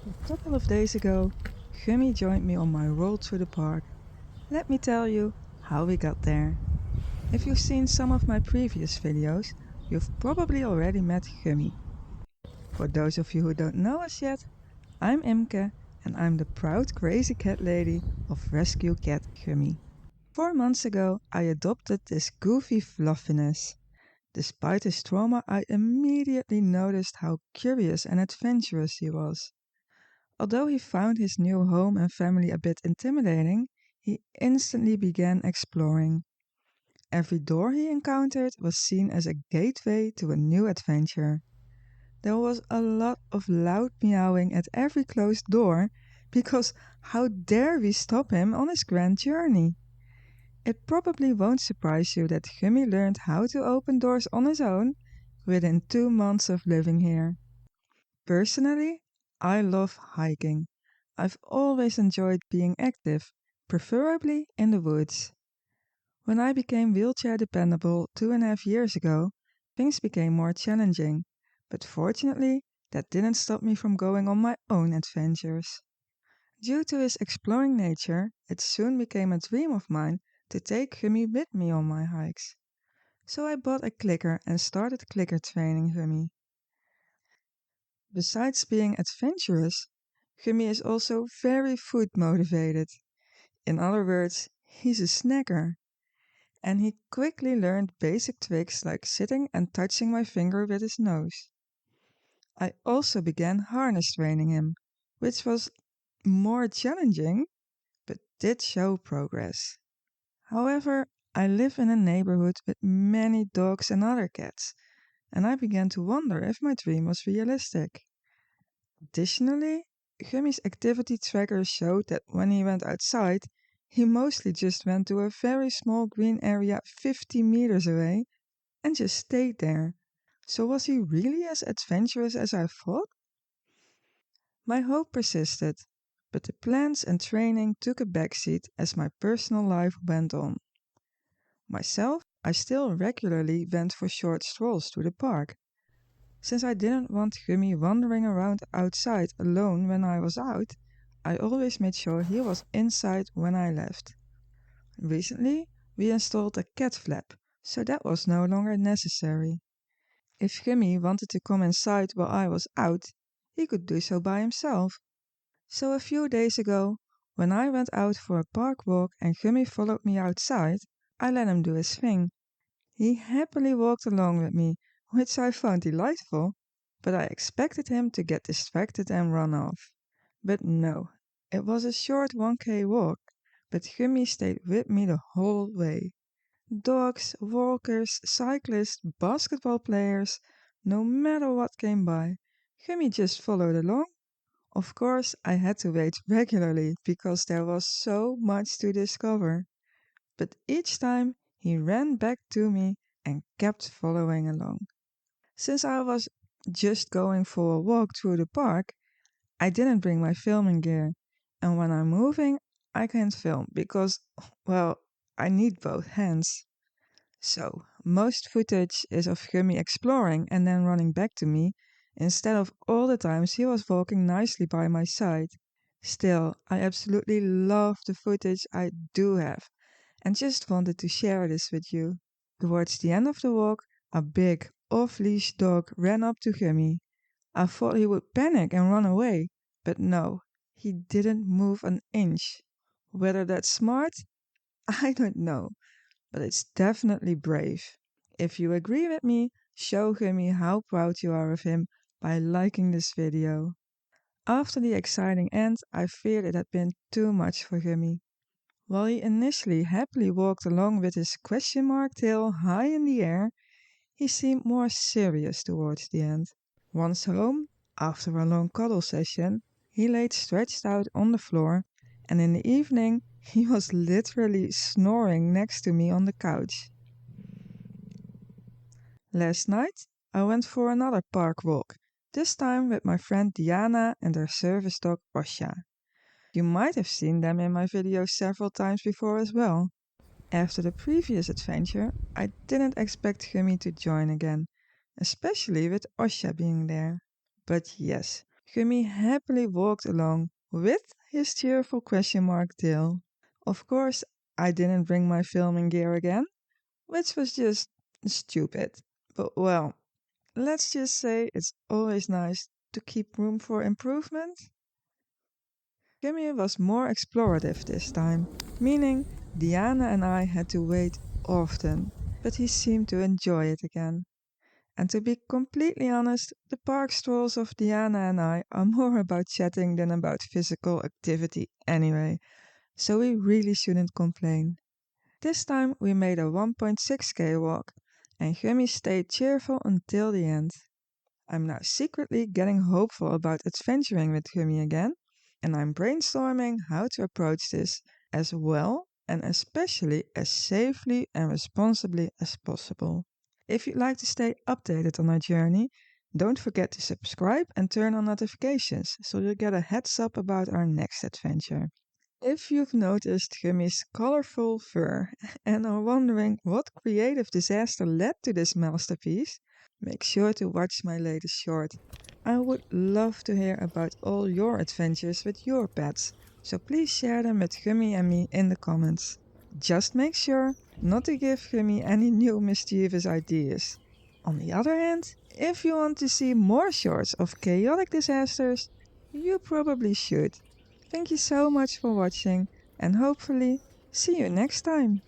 A couple of days ago, Gummy joined me on my roll through the park. Let me tell you how we got there. If you've seen some of my previous videos, you've probably already met Gummy. For those of you who don't know us yet, I'm Imke and I'm the proud crazy cat lady of rescue cat Gummy. 4 months ago, I adopted this goofy fluffiness. Despite his trauma, I immediately noticed how curious and adventurous he was. Although he found his new home and family a bit intimidating, he instantly began exploring. Every door he encountered was seen as a gateway to a new adventure. There was a lot of loud meowing at every closed door because how dare we stop him on his grand journey? It probably won't surprise you that Gummy learned how to open doors on his own within 2 months of living here. Personally, I love hiking. I've always enjoyed being active, preferably in the woods. When I became wheelchair dependable 2.5 years ago, things became more challenging, but fortunately, that didn't stop me from going on my own adventures. Due to his exploring nature, it soon became a dream of mine to take Gummy with me on my hikes. So I bought a clicker and started clicker training Gummy. Besides being adventurous, Gummy is also very food motivated. In other words, he's a snacker. And he quickly learned basic tricks like sitting and touching my finger with his nose. I also began harness training him, which was more challenging, but did show progress. However, I live in a neighborhood with many dogs and other cats, and I began to wonder if my dream was realistic. Additionally, Gummy's activity tracker showed that when he went outside, he mostly just went to a very small green area 50 meters away and just stayed there. So was he really as adventurous as I thought? My hope persisted, but the plans and training took a backseat as my personal life went on. Myself, I still regularly went for short strolls to the park. Since I didn't want Gummy wandering around outside alone when I was out, I always made sure he was inside when I left. Recently, we installed a cat flap, so that was no longer necessary. If Gummy wanted to come inside while I was out, he could do so by himself. So a few days ago, when I went out for a park walk and Gummy followed me outside, I let him do his thing. He happily walked along with me, which I found delightful, but I expected him to get distracted and run off. But no, it was a short 1K walk, but Gummy stayed with me the whole way. Dogs, walkers, cyclists, basketball players, no matter what came by, Gummy just followed along. Of course, I had to wait regularly because there was so much to discover. But each time he ran back to me and kept following along. Since I was just going for a walk through the park, I didn't bring my filming gear. And when I'm moving, I can't film because, well, I need both hands. So, most footage is of Gummy exploring and then running back to me, instead of all the times he was walking nicely by my side. Still, I absolutely love the footage I do have and just wanted to share this with you. Towards the end of the walk, a big, off-leash dog ran up to Gummy. I thought he would panic and run away, but no, he didn't move an inch. Whether that's smart, I don't know, but it's definitely brave. If you agree with me, show Gummy how proud you are of him by liking this video. After the exciting end, I feared it had been too much for Gummy. While he initially happily walked along with his question mark tail high in the air, he seemed more serious towards the end. Once home, after a long cuddle session, he laid stretched out on the floor, and in the evening he was literally snoring next to me on the couch. Last night, I went for another park walk, this time with my friend Diana and her service dog Osha. You might have seen them in my videos several times before as well. After the previous adventure, I didn't expect Gummy to join again, especially with Osha being there. But yes, Gummy happily walked along with his cheerful question mark tail. Of course, I didn't bring my filming gear again, which was just stupid. But well, let's just say it's always nice to keep room for improvement. Gummy was more explorative this time, meaning Diana and I had to wait often, but he seemed to enjoy it again. And to be completely honest, the park strolls of Diana and I are more about chatting than about physical activity anyway, so we really shouldn't complain. This time we made a 1.6k walk, and Gummy stayed cheerful until the end. I'm now secretly getting hopeful about adventuring with Gummy again, and I'm brainstorming how to approach this as well and especially as safely and responsibly as possible. If you'd like to stay updated on our journey, don't forget to subscribe and turn on notifications so you'll get a heads up about our next adventure. If you've noticed Gummy's colorful fur and are wondering what creative disaster led to this masterpiece, make sure to watch my latest short. I would love to hear about all your adventures with your pets, so please share them with Gummy and me in the comments. Just make sure not to give Gummy any new mischievous ideas. On the other hand, if you want to see more shorts of chaotic disasters, you probably should. Thank you so much for watching and hopefully see you next time.